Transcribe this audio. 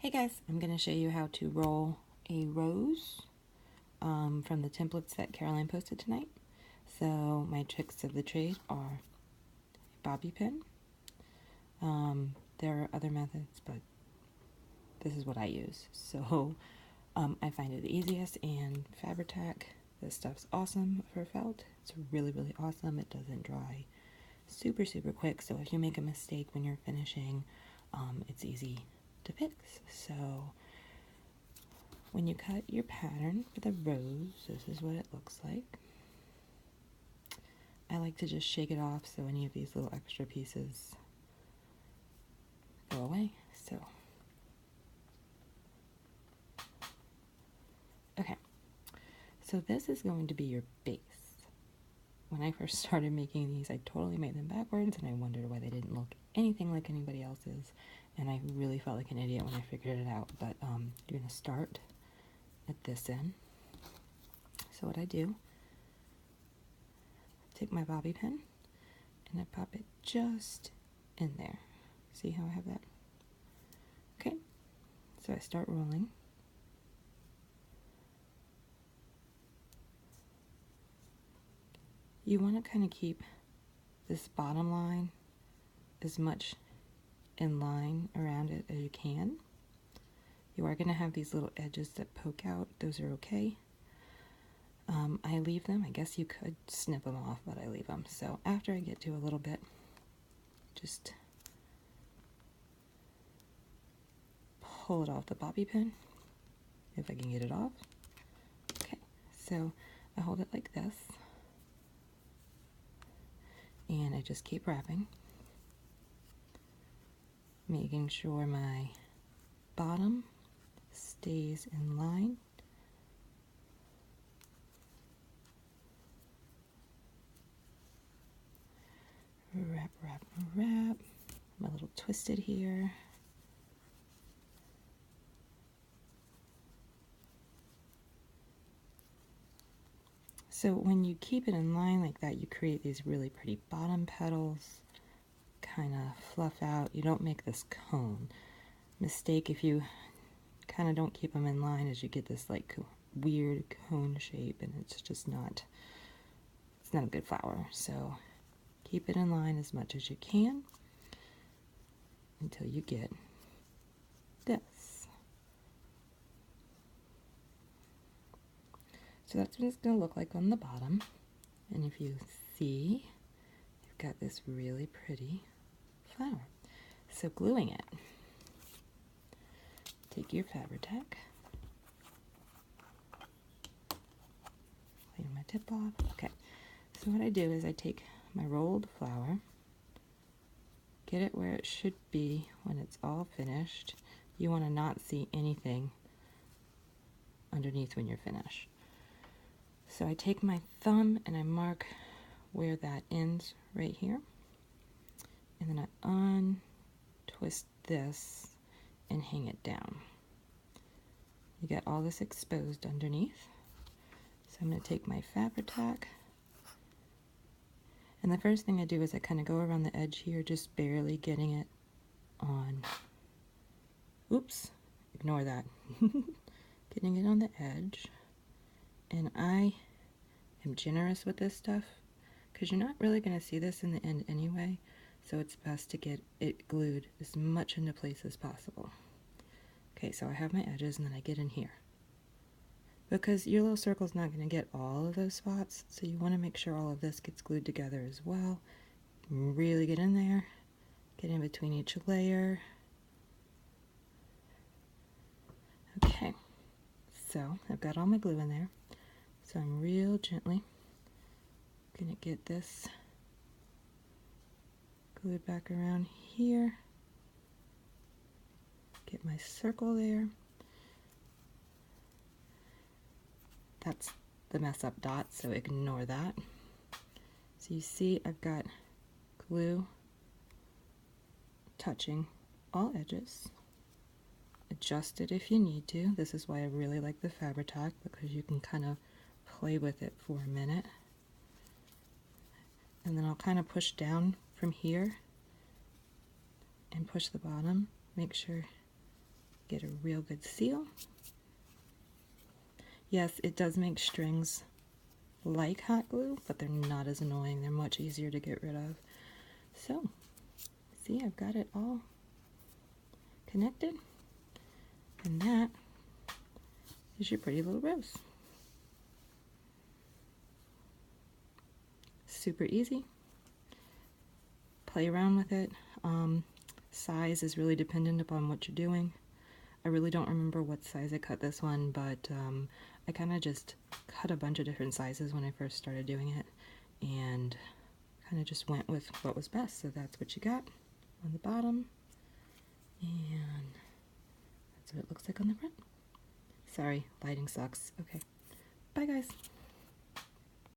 Hey guys, I'm going to show you how to roll a rose from the templates that Caroline posted tonight. So my tricks of the trade are bobby pin. There are other methods, but this is what I use. So I find it the easiest, and Fabri-Tac, this stuff's awesome for felt. It's really, really awesome. It doesn't dry super, super quick, so if you make a mistake when you're finishing, it's easy to fix. So when you cut your pattern for the rose, this is what it looks like. I like to just shake it off so any of these little extra pieces go away. So, okay. So this is going to be your base. When I first started making these, I totally made them backwards, and I wondered why they didn't look anything like anybody else's. And I really felt like an idiot when I figured it out. But you're going to start at this end. So what I do, take my bobby pin and I pop it just in there. See how I have that? Okay, so I start rolling. You want to kind of keep this bottom line as much in line around it as you can. You are going to have these little edges that poke out. Those are okay. I leave them. I guess you could snip them off, but I leave them. So after I get to a little bit, just pull it off the bobby pin, if I can get it off. Okay, so I hold it like this, and I just keep wrapping, making sure my bottom stays in line. Wrap, wrap, wrap. I'm a little twisted here. So when you keep it in line like that, you create these really pretty bottom petals, kind of fluff out. You don't make this cone. Mistake if you kind of don't keep them in line, as you get this like weird cone shape, and it's just not, it's not a good flower. So keep it in line as much as you can until you get this. So that's what it's going to look like on the bottom. And if you see, you've got this really pretty flower. So gluing it, take your Fabri-Tac, clean my tip off. Okay, so what I do is I take my rolled flower, get it where it should be when it's all finished. You want to not see anything underneath when you're finished. So I take my thumb and I mark where that ends right here, and then I untwist this and hang it down. You get all this exposed underneath. So I'm going to take my Fabri-Tac, and the first thing I do is I kind of go around the edge here, just barely getting it on. Oops, ignore that. Getting it on the edge. And I am generous with this stuff because you're not really going to see this in the end anyway, so it's best to get it glued as much into place as possible. Okay, so I have my edges, and then I get in here. Because your little circle is not going to get all of those spots, so you want to make sure all of this gets glued together as well. Really get in there, get in between each layer. Okay, so I've got all my glue in there, so I'm real gently going to get this glued back around here, get my circle there. That's the mess up dot, so ignore that. So you see I've got glue touching all edges. Adjust it if you need to. This is why I really like the Fabri-Tac, because you can kind of play with it for a minute. And then I'll kind of push down from here and push the bottom. Make sure get a real good seal. Yes, it does make strings like hot glue, but they're not as annoying. They're much easier to get rid of. So, see, I've got it all connected, and that is your pretty little rose. Super easy. Play around with it. Size is really dependent upon what you're doing. I really don't remember what size I cut this one, but I kind of just cut a bunch of different sizes when I first started doing it, and kind of just went with what was best. So that's what you got on the bottom, and that's what it looks like on the front. Sorry, lighting sucks. Okay, bye guys.